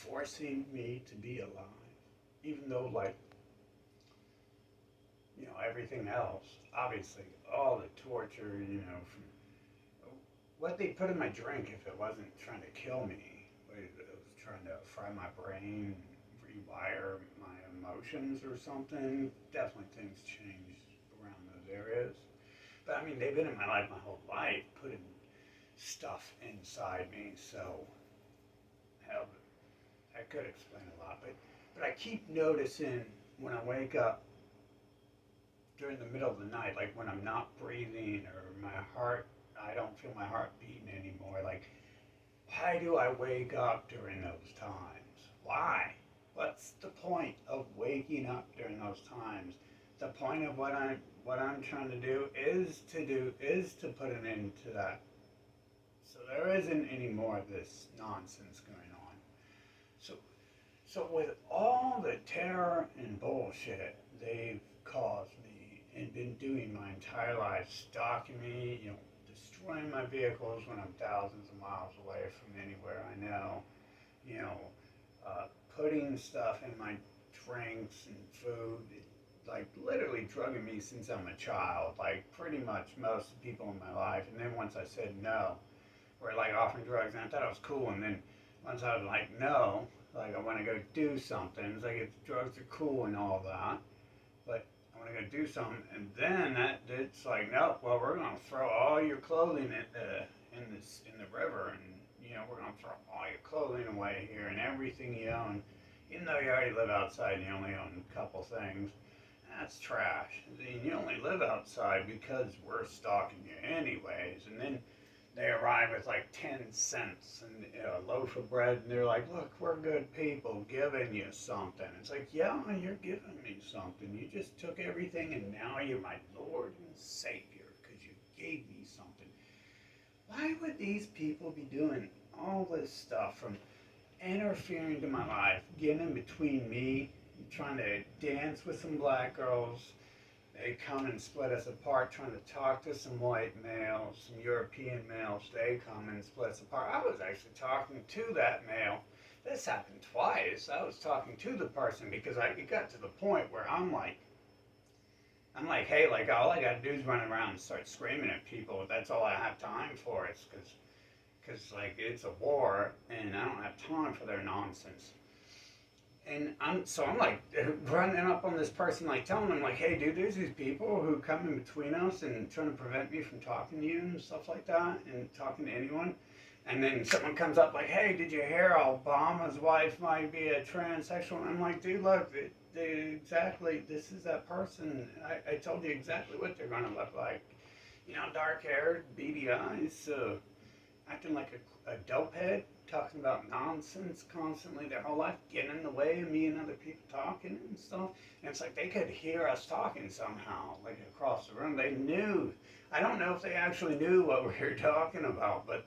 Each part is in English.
forcing me to be alive, even though, like, everything else, obviously, all the torture, from what they put in my drink, if it wasn't trying to kill me, it was trying to fry my brain, rewire my emotions or something. Definitely things changed around those areas. But I mean, they've been in my life my whole life, putting stuff inside me. So, hell, that could explain a lot. But I keep noticing when I wake up during the middle of the night, like when I'm not breathing or my heart, I don't feel my heart beating anymore. Like, why do I wake up during those times? Why? What's the point of waking up during those times? The point of what I'm trying to do is to put an end to that. So there isn't any more of this nonsense going on. So so with all the terror and bullshit they've caused me and been doing my entire life, stalking me, destroying my vehicles when I'm thousands of miles away from anywhere I know, you know, putting stuff in my drinks and food, like literally drugging me since I'm a child, like pretty much most of the people in my life. And then once I said no, or like offering drugs, and I thought it was cool. And then once I was like, no, like I want to go do something. It's like drugs are cool and all that, but I want to go do something. And then it's like, no, well, we're gonna throw all your clothing in the river, and we're gonna throw all your clothing away here and everything you own. Even though you already live outside and you only own a couple things, that's trash. And you only live outside because we're stalking you anyways. And then they arrive with like 10 cents and a loaf of bread, and they're like, look, we're good people giving you something. It's like, yeah, you're giving me something. You just took everything, and now you're my Lord and Savior because you gave me something. Why would these people be doing all this stuff, from interfering into my life, getting in between me, trying to dance with some black girls? They come and split us apart, trying to talk to some white males, some European males. They come and split us apart. I was actually talking to that male. This happened twice. I was talking to the person because it got to the point where I'm like, hey, like all I got to do is run around and start screaming at people. That's all I have time for. It's because like it's a war, and I don't have time for their nonsense. And I'm like running up on this person, like telling them, like, hey, dude, there's these people who come in between us and trying to prevent me from talking to you and stuff like that, and talking to anyone. And then someone comes up like, hey, did you hear Obama's wife might be a transsexual? And I'm like, dude, look, exactly, this is that person. I told you exactly what they're gonna look like. Dark hair, beady eyes, acting like a dope head, talking about nonsense constantly their whole life, getting in the way of me and other people talking and stuff. And it's like they could hear us talking somehow, like across the room. They knew. I don't know if they actually knew what we were talking about, but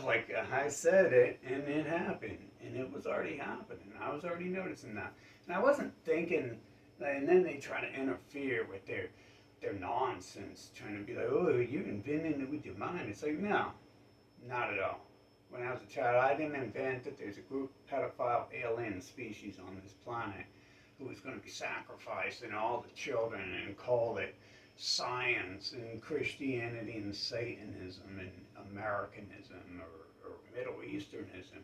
like I said it, and it happened, and it was already happening. I was already noticing that, and I wasn't thinking. And then they try to interfere with their nonsense, trying to be like, oh, you invented it with your mind. It's like, no, not at all. When I was a child, I didn't invent that there's a group of pedophile alien species on this planet who was going to be sacrificing all the children and call it science and Christianity and Satanism and Americanism or Middle Easternism.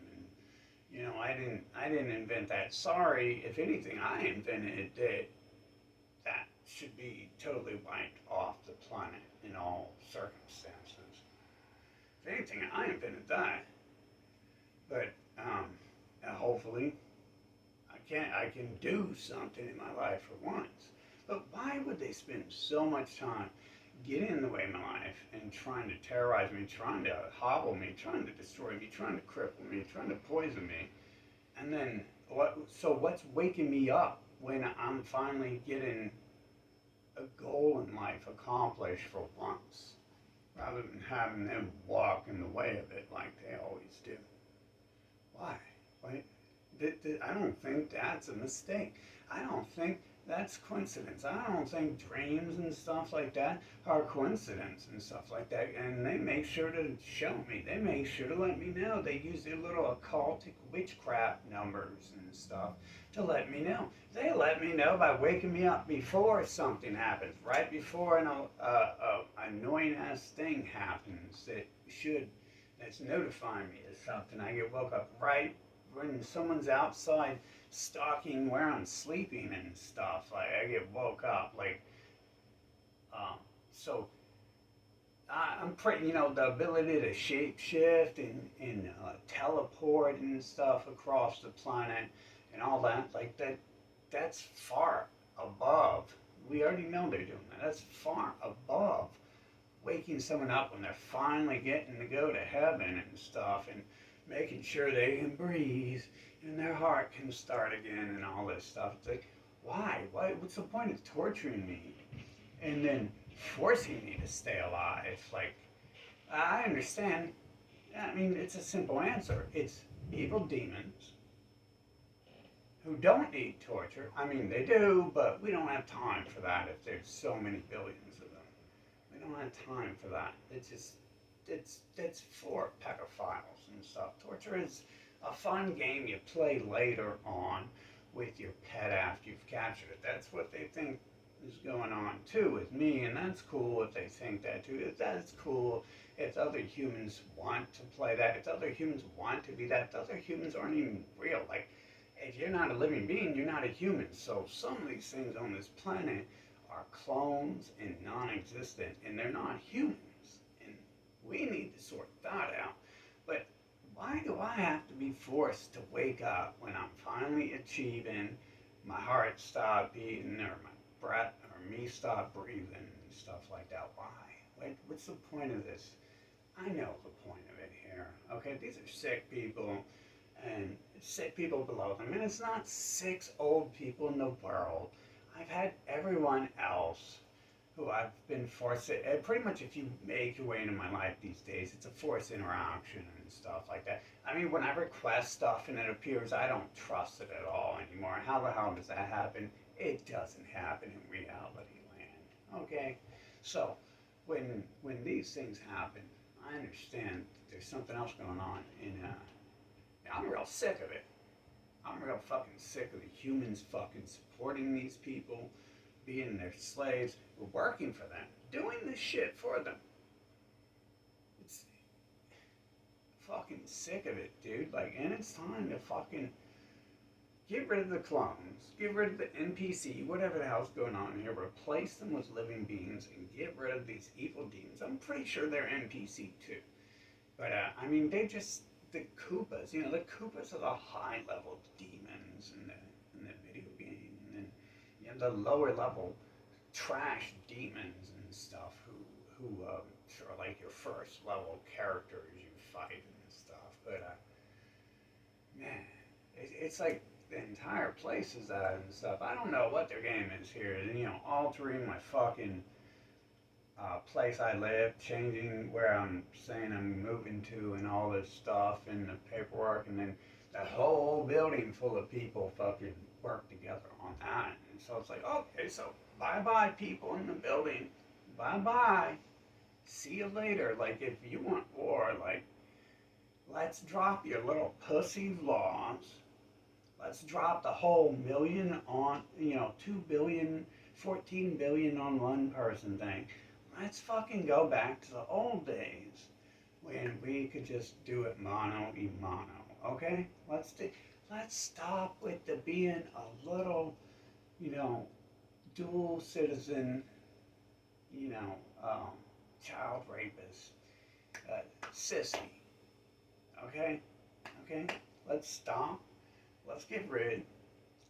And I didn't invent that. Sorry, if anything, I invented that should be totally wiped off the planet in all circumstances. If anything, I invented that. But hopefully, I can do something in my life for once. But why would they spend so much time getting in the way of my life and trying to terrorize me, trying to hobble me, trying to destroy me, trying to cripple me, trying to poison me? And then what's waking me up when I'm finally getting a goal in life accomplished for once, rather than having them walk in the way of it like they always do? Why? Why? I don't think that's a mistake. I don't think That's coincidence. I don't think dreams and stuff like that are coincidence and stuff like that. And they make sure to show me. They make sure to let me know. They use their little occultic witchcraft numbers and stuff to let me know. They let me know by waking me up before something happens, right before an annoying ass thing happens that's notifying me of something. I get woke up right when someone's outside stalking where I'm sleeping and stuff. Like I get woke up, like so I'm pretty, the ability to shape shift and teleport and stuff across the planet and all that, like that's far above. We already know they're doing that. That's far above waking someone up when they're finally getting to go to heaven and stuff and making sure they can breathe and their heart can start again and all this stuff. It's like, why? What's the point of torturing me and then forcing me to stay alive? Like, I understand. I mean, it's a simple answer. It's evil demons who don't need torture. I mean, they do, but we don't have time for that if there's so many billions of them. We don't have time for that. It's for pedophiles and stuff. Torture is a fun game you play later on with your pet after you've captured it. That's what they think is going on too with me, and that's cool if they think that too. That's cool if other humans want to play that, if other humans want to be that, if other humans aren't even real. Like, if you're not a living being, you're not a human. So some of these things on this planet are clones and non-existent, and they're not humans. And we need to sort that out. But why do I have to be forced to wake up when I'm finally achieving my heart stop beating or my breath or me stop breathing and stuff like that? Why? What's the point of this? I know the point of it here. Okay, these are sick people and sick people below them. And it's not 6 old people in the world. I've had everyone else who I've been forced to, pretty much if you make your way into my life these days, it's a forced interaction and stuff like that. I mean, when I request stuff and it appears, I don't trust it at all anymore. How the hell does that happen? It doesn't happen in reality land. Okay? So, when these things happen, I understand there's something else going on, and I'm real sick of it. I'm real fucking sick of the humans fucking supporting these people, being their slaves, working for them, doing this shit for them. It's fucking sick of it, dude. Like, and it's time to fucking get rid of the clones, get rid of the NPC, whatever the hell's going on here, replace them with living beings, and get rid of these evil demons. I'm pretty sure they're NPC too. But, I mean, the Koopas, the Koopas are the high level demons in the video game. And then you have the lower level trash demons and stuff who are like your first level characters you fight and stuff. But, man, it's like the entire place is that and stuff. I don't know what their game is here. Altering my fucking place I live, changing where I'm saying I'm moving to and all this stuff and the paperwork, and then that whole building full of people fucking work together on that. And so it's like, okay, so bye-bye people in the building. Bye-bye. See you later. Like, if you want war, like, let's drop your little pussy laws. Let's drop the whole million on, 2 billion, 14 billion on one person thing. Let's fucking go back to the old days when we could just do it mano y mano, okay? Let's stop with the being a little, dual citizen, child rapist, sissy, okay? Okay? Let's stop. Let's get rid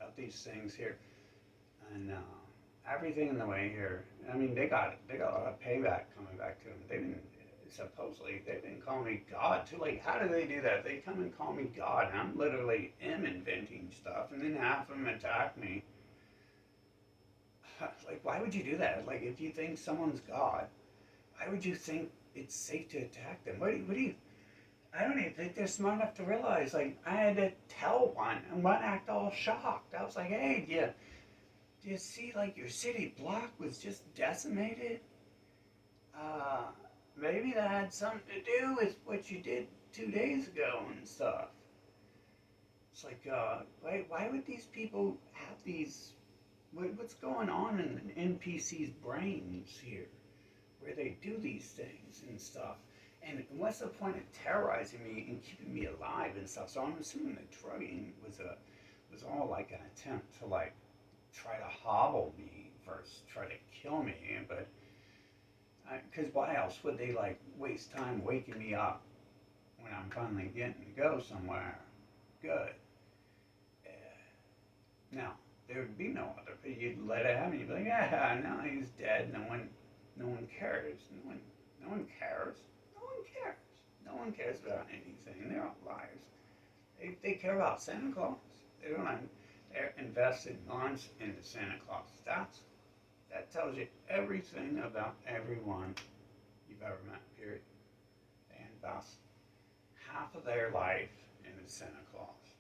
of these things here. And, everything in the way here. I mean, they got a lot of payback coming back to them. They didn't call me God too. Like, how do they do that? They come and call me God, and I'm literally inventing stuff, and then half of them attack me. Like, why would you do that? Like, if you think someone's God, why would you think it's safe to attack them? What do you? I don't even think they're smart enough to realize. Like, I had to tell one, and one act all shocked. I was like, hey, do Do you see, like, your city block was just decimated? Uh, Maybe that had something to do with what you did 2 days ago and stuff. It's like, why would these people have these? What's going on in an NPC's brains here, where they do these things and stuff? And what's the point of terrorizing me and keeping me alive and stuff? So I'm assuming the drugging was all like an attempt to like try to hobble me versus try to kill me. But because why else would they like waste time waking me up when I'm finally getting to go somewhere good? Uh, Now there would be no other. You'd let it happen. You'd be like, yeah, no, he's dead. No one cares. No one cares. No one cares. No one cares about anything. They're all liars. They care about Santa Claus. They don't. They're invested months into Santa Claus. That tells you everything about everyone you've ever met. Period. They invest half of their life into Santa Claus.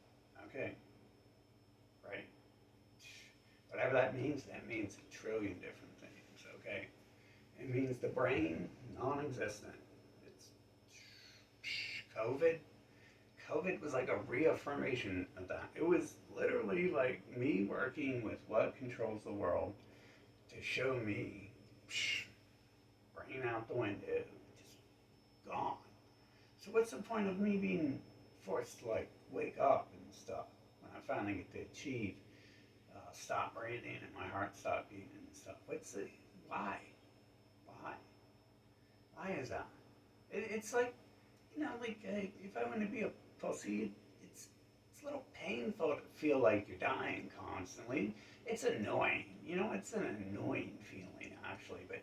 Okay, right? Whatever that means a trillion different things. Okay, it means the brain non-existent. It's COVID. COVID was like a reaffirmation of that. It was literally like me working with what controls the world to show me, brain out the window, just gone. So what's the point of me being forced to like wake up and stuff when I finally get to achieve stop breathing and my heart stop beating and stuff? What's the why? Why? Why is that? It's like like if I want to be a pussy, it's a little painful to feel like you're dying constantly. It's annoying, it's an annoying feeling actually, but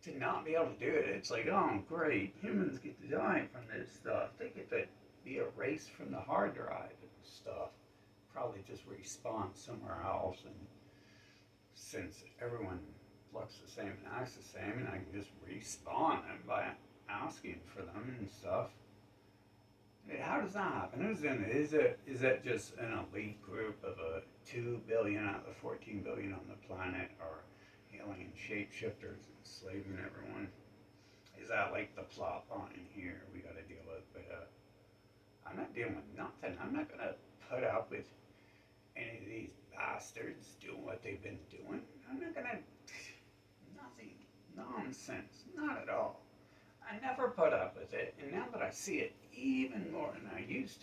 to not be able to do it, it's like, oh great, humans get to die from this stuff. They get to be erased from the hard drive and stuff. Probably just respawn somewhere else, and since everyone looks the same and acts the same, and I can just respawn them by asking for them and stuff. How does that happen? Is that just an elite group of 2 billion out of the 14 billion on the planet are alien shapeshifters enslaving everyone? Is that like the plot line here we got to deal with? But I'm not dealing with nothing. I'm not gonna put up with any of these bastards doing what they've been doing. I'm not gonna. Nothing. Nonsense. Not at all. I never put up with it, and now that I see it even more than I used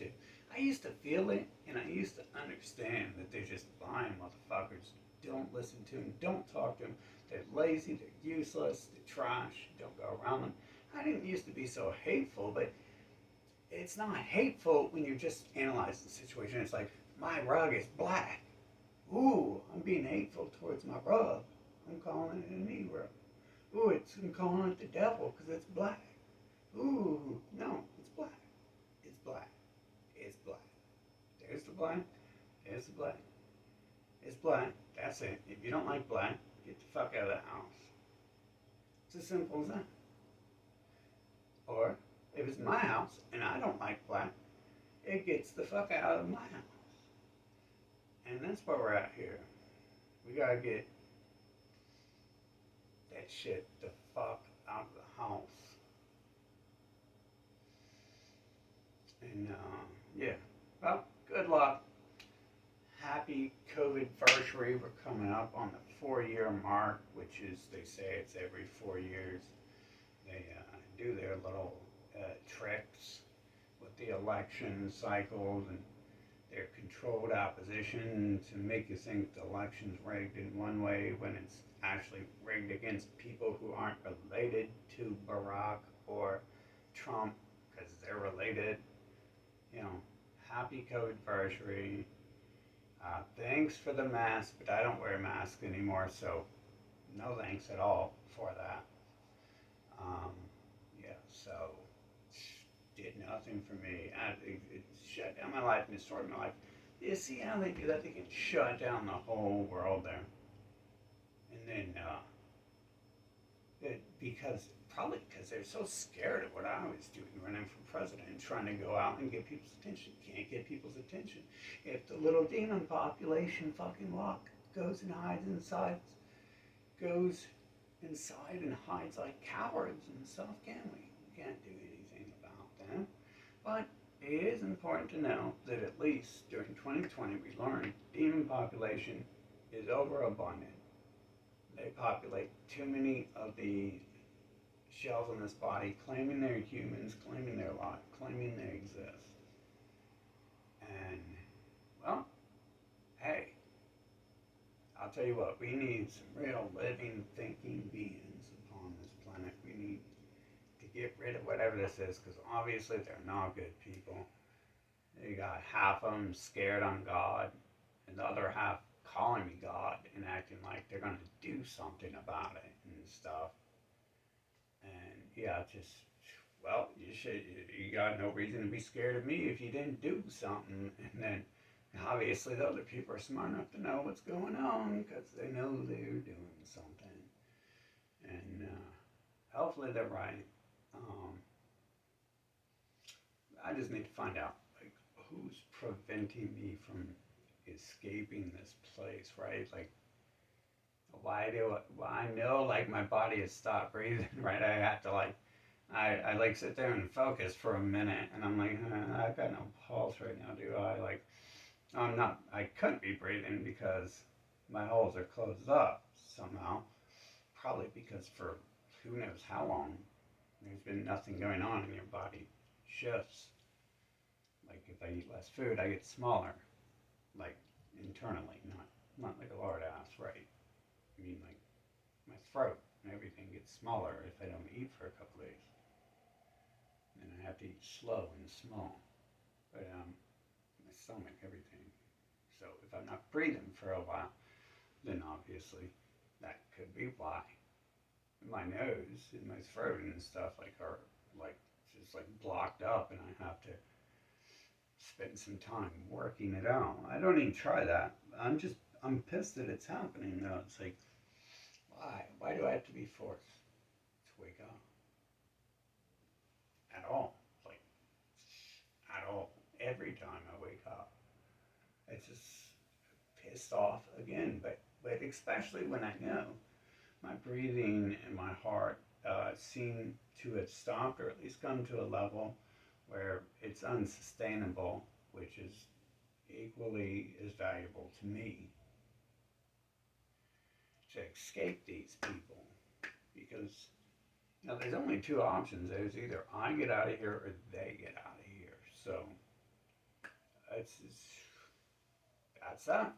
to feel it, and I used to understand that they're just lying motherfuckers. Don't listen to them, don't talk to them. They're lazy, they're useless, they're trash, don't go around them. I didn't used to be so hateful, but it's not hateful when you're just analyzing the situation. It's like, my rug is black. Ooh, I'm being hateful towards my rug. I'm calling it a Negro. Ooh, I'm calling it the devil because it's black. Ooh, no, it's black. It's black. It's black. There's the black. There's the black. It's black. That's it. If you don't like black, get the fuck out of the house. It's as simple as that. Or, if it's my house and I don't like black, it gets the fuck out of my house. And that's where we're at here. We gotta get that shit the fuck out of the house. And yeah, well, good luck. Happy COVID anniversary. We're coming up on the 4-year mark, which is, they say it's every 4 years. They do their little tricks with the election cycles and their controlled opposition to make you think the election's rigged in one way when it's actually rigged against people who aren't related to Barack or Trump because they're related. Happy COVID anniversary. Thanks for the mask, but I don't wear a mask anymore, so no thanks at all for that. Yeah, so did nothing for me. It shut down my life and destroyed my life. You see how they do that? They can shut down the whole world there. And then, probably because they're so scared of what I was doing, running for president and trying to go out and get people's attention. Can't get people's attention if the little demon population fucking look. goes and hides inside, goes inside and hides like cowards and stuff, can we? We can't do anything about them. But it is important to know that at least during 2020 we learned demon population is overabundant. They populate too many of the shells in this body, claiming they're humans, claiming they're alive, claiming they exist. And, well, hey, I'll tell you what, we need some real living, thinking beings upon this planet. We need to get rid of whatever this is, because obviously they're not good people. You got half of them scared on God, and the other half calling me God and acting like they're going to do something about it and stuff. And yeah, just, well, you got no reason to be scared of me if you didn't do something. And then obviously the other people are smart enough to know what's going on because they know they're doing something. And hopefully they're right. I just need to find out, like, who's preventing me from escaping this place, right? Like, why I know, like, my body has stopped breathing, right? I have to, like, I like sit there and focus for a minute, and I'm like, I've got no pulse right now, do I? Like, I couldn't be breathing because my holes are closed up somehow. Probably because for who knows how long, there's been nothing going on in your body. Shifts. Like if I eat less food, I get smaller, like internally, not like a lard ass, right? I mean like my throat and everything gets smaller if I don't eat for a couple days. And I have to eat slow and small. But my stomach, everything. So if I'm not breathing for a while, then obviously that could be why. My nose and my throat and stuff like are like just like blocked up, and I have to spend some time working it out. I don't even try that. I'm pissed that it's happening though. It's like why? Why do I have to be forced to wake up at all? Like at all. Every time I wake up, it's just pissed off again. But especially when I know my breathing and my heart seem to have stopped, or at least come to a level where it's unsustainable, which is equally as valuable to me to escape these people. Because there's only two options. There's either I get out of here or they get out of here. So it's that's that.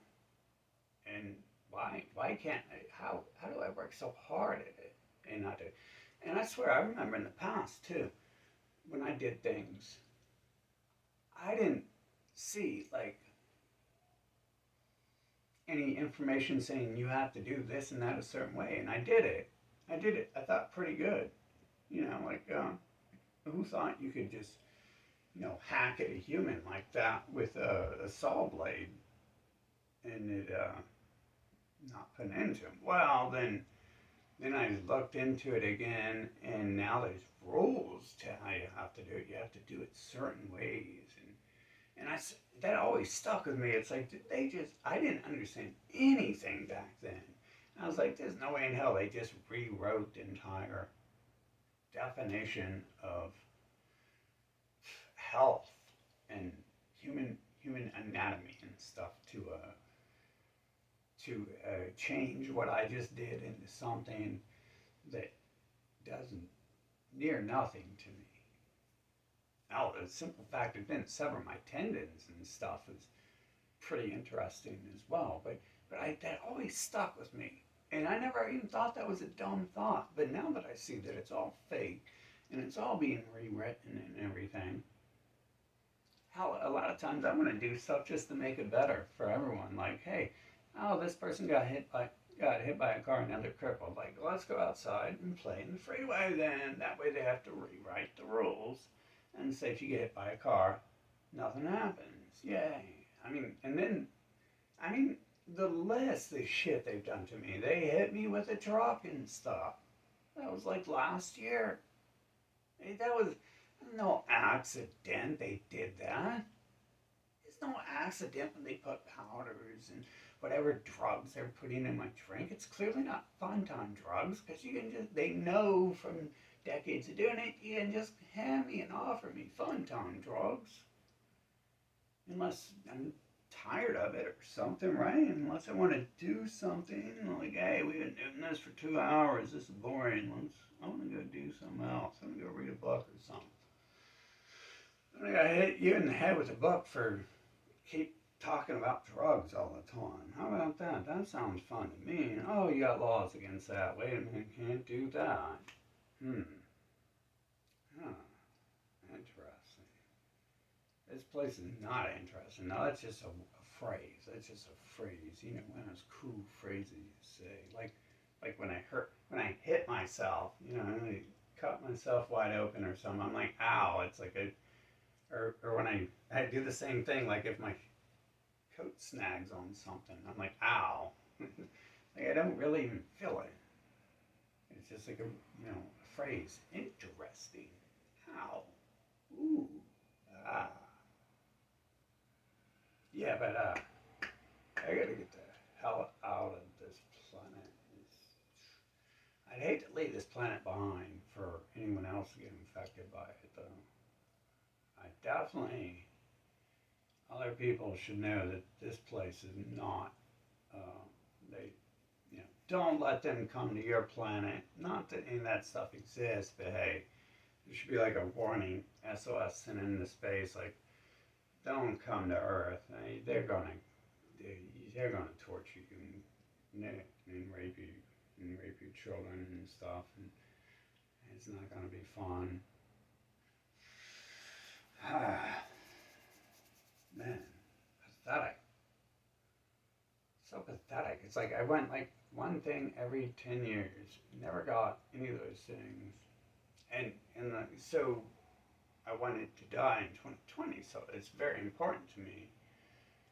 And why can't I, how do I work so hard at it and not do it? And I swear I remember in the past too, when I did things, I didn't see like any information saying you have to do this and that a certain way, and I did it. I did it. I thought pretty good. Like who thought you could just hack at a human like that with a saw blade and it not put an end to him? Well, then I looked into it again, and now there's rules to how you have to do it. You have to do it certain ways, and that always stuck with me. It's like I didn't understand anything back then. I was like, there's no way in hell they just rewrote the entire definition of health and human anatomy and stuff to change what I just did into something that doesn't near nothing to me. Now, the simple fact it didn't sever my tendons and stuff is pretty interesting as well. But that always stuck with me, and I never even thought that was a dumb thought. But now that I see that it's all fake and it's all being rewritten and everything, hell, a lot of times I want to do stuff just to make it better for everyone. Like, hey, oh, this person got hit by a car and now they're crippled. Like, let's go outside and play in the freeway then. That way they have to rewrite the rules and say if you get hit by a car, nothing happens. Yay. I mean, the list of shit they've done to me. They hit me with a truck and stuff. That was like last year. Hey, that was no accident they did that. It's no accidentally put powders and whatever drugs they're putting in my drink. It's clearly not fun time drugs because you can just, they know from decades of doing it, you can just hand me and offer me fun time drugs. Unless I'm tired of it or something, right? Unless I want to do something like, hey, we've been doing this for 2 hours. This is boring. I want to go do something else. I want to go read a book or something. I got hit you in the head with a book for keep talking about drugs all the time. How about that? That sounds fun to me. Oh, you got laws against that. Wait a minute, can't do that. Huh. Interesting. This place is not interesting. Now that's just a phrase. That's just a phrase. You know, one of those cool phrases you say. Like when I hit myself, you know, I cut myself wide open or something. I'm like, ow. It's like or when I do the same thing, like if my coat snags on something, I'm like, ow. Like I don't really even feel it. It's just like a phrase. Interesting. Ow. Ooh. Ah. Yeah, but I gotta get the hell out of this planet. I'd hate to leave this planet behind for anyone else to get infected by it, though. I definitely, other people should know that this place is not, they, don't let them come to your planet. Not that any of that stuff exists, but hey, there should be like a warning, SOS sent into space, like, don't come to Earth. They're gonna torture you and rape you and rape your children and stuff, and it's not gonna be fun. Man, pathetic. So pathetic. It's like I went like one thing every 10 years. Never got any of those things. So I wanted to die in 2020. So it's very important to me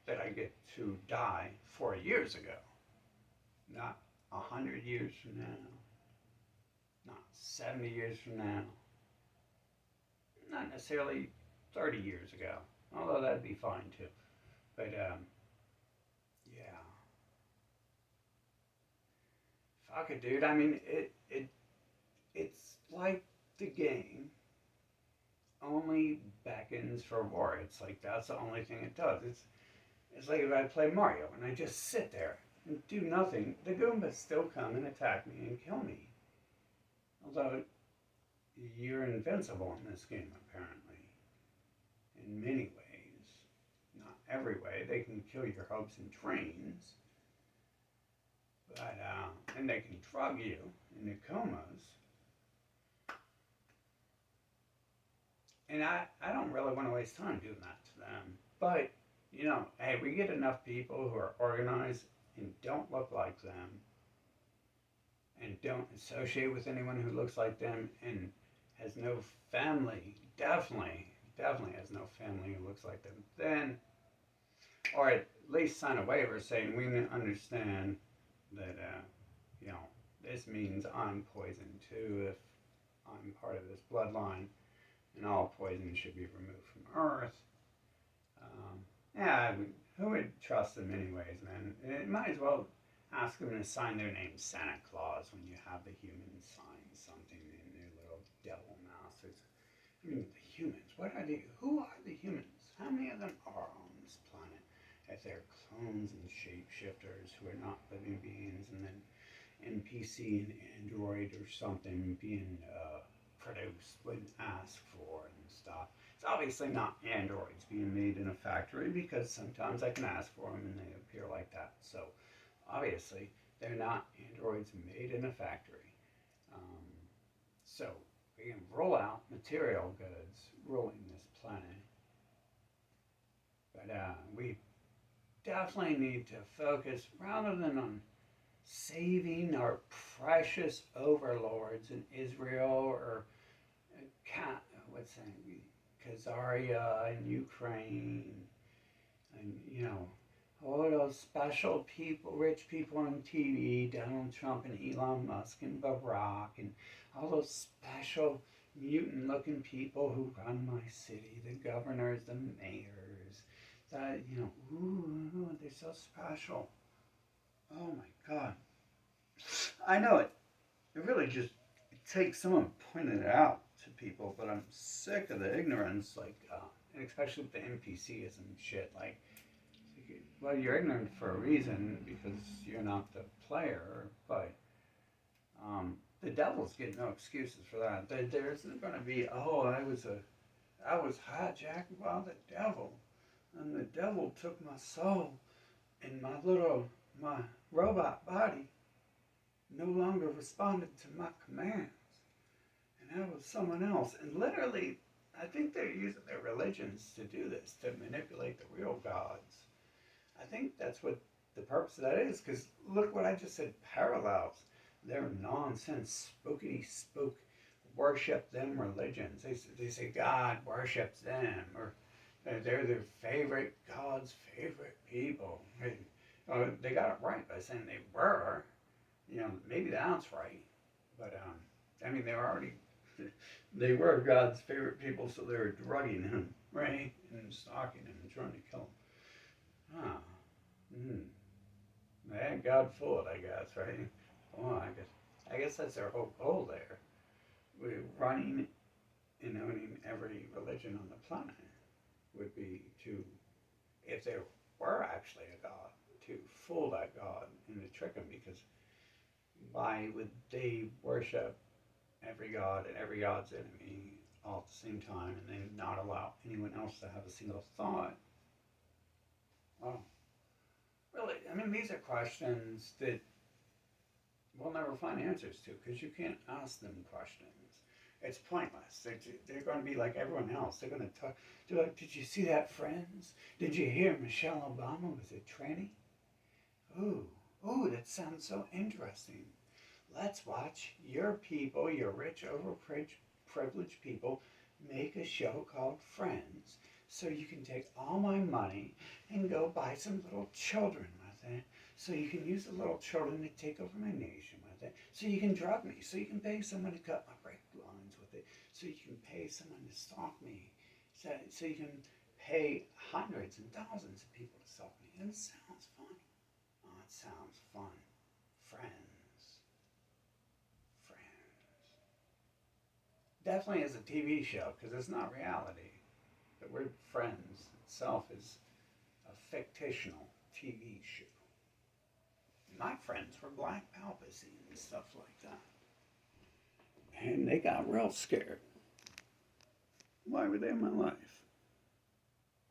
that I get to die 4 years ago. Not 100 years from now. Not 70 years from now. Not necessarily 30 years ago. Although that'd be fine too. But yeah. Fuck it, dude. I mean, it's like the game only beckons for war. It's like that's the only thing it does. It's like if I play Mario and I just sit there and do nothing, the Goombas still come and attack me and kill me. Although you're invincible in this game, apparently. In many ways. Not every way. They can kill your hopes and dreams. But, and they can drug you into comas. And I don't really want to waste time doing that to them. But, hey, we get enough people who are organized and don't look like them and don't associate with anyone who looks like them and has no family, definitely has no family who looks like them, then, or at least sign a waiver saying we understand that, this means I'm poisoned too if I'm part of this bloodline, and all poison should be removed from Earth. Yeah, who would trust them anyways, man? It might as well ask them to sign their name Santa Claus when you have the humans sign something in their little devil masks. I mean, the humans, what are they? Who are the humans? How many of them are on this planet? If they're clones and shapeshifters who are not living beings, and then NPC and Android or something being produced when asked for and stuff. It's obviously not androids being made in a factory because sometimes I can ask for them and they appear like that. So obviously they're not androids made in a factory. So we can roll out material goods ruling this planet. But we definitely need to focus rather than on saving our precious overlords in Israel or Khazaria in Ukraine, and all those special people, rich people on TV, Donald Trump and Elon Musk and Barack, and all those special mutant-looking people who run my city, the governors, the mayors, that, ooh, they're so special. Oh my God. I know it. It really just it takes someone pointing it out to people, but I'm sick of the ignorance, like, and especially with the NPCism shit. Like, well, you're ignorant for a reason because you're not the player, but the devils get no excuses for that. There's going to be, oh, I was hijacked by the devil, and the devil took my soul, and my robot body no longer responded to my commands, and I was someone else. And literally, I think they're using their religions to do this, to manipulate the real gods. I think that's what the purpose of that is, because look what I just said parallels their nonsense, spookity spook, worship them religions. They say God worships them, or they're their favorite God's favorite people. They got it right by saying they were. Maybe that's right, but I mean, they were already they were God's favorite people, so they were drugging him, right, and stalking him and trying to kill him. Huh. Hmm. They had God fooled, I guess, right? Well, I guess that's their whole goal there. We're running and owning every religion on the planet would be to, if there were actually a God, to fool that God and to trick him, because why would they worship every God and every God's enemy all at the same time and then not allow anyone else to have a single thought? Well, really, I mean, these are questions that we'll never find answers to because you can't ask them questions. It's pointless. They're going to be like everyone else. They're going to talk. They're like, did you see that, friends? Did you hear Michelle Obama was a tranny? Ooh, ooh, that sounds so interesting. Let's watch your people, your rich, overprivileged people, make a show called Friends so you can take all my money and go buy some little children with it. So you can use the little children to take over my nation with it. So you can drug me. So you can pay someone to cut my brake lines with it. So you can pay someone to stalk me. So you can pay hundreds and thousands of people to stalk me. And it sounds fun. Oh, it sounds fun. Friends. Friends. Definitely as a TV show, because it's not reality. The word Friends itself is a fictional TV show. My friends were Black Palpatine and stuff like that. And they got real scared. Why were they in my life?